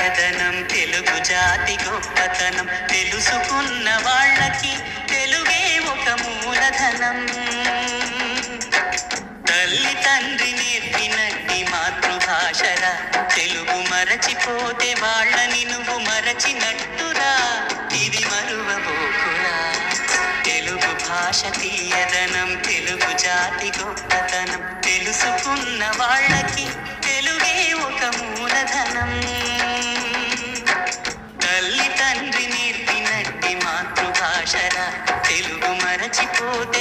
తీయదనం తెలుగు జాతి గొప్పతనం తెలుసుకున్న వాళ్ళకి తెలుగే ఒక మూలధనం. తల్లి తండ్రి నేర్పినట్టి మాతృభాషరా తెలుగు మరచిపోతే వాళ్ళని నువ్వు మరచినట్టురా. ఇది మరువబోకురా. తెలుగు భాష తీయదనం తెలుగు జాతి గొప్పతనం తెలుసుకున్న వాళ్ళకి తెలుగే ఒక మూలధనం. తల్లి తండ్రి నేర్పినట్టి మాతృభాషరా తెలుగు మరచిపోతే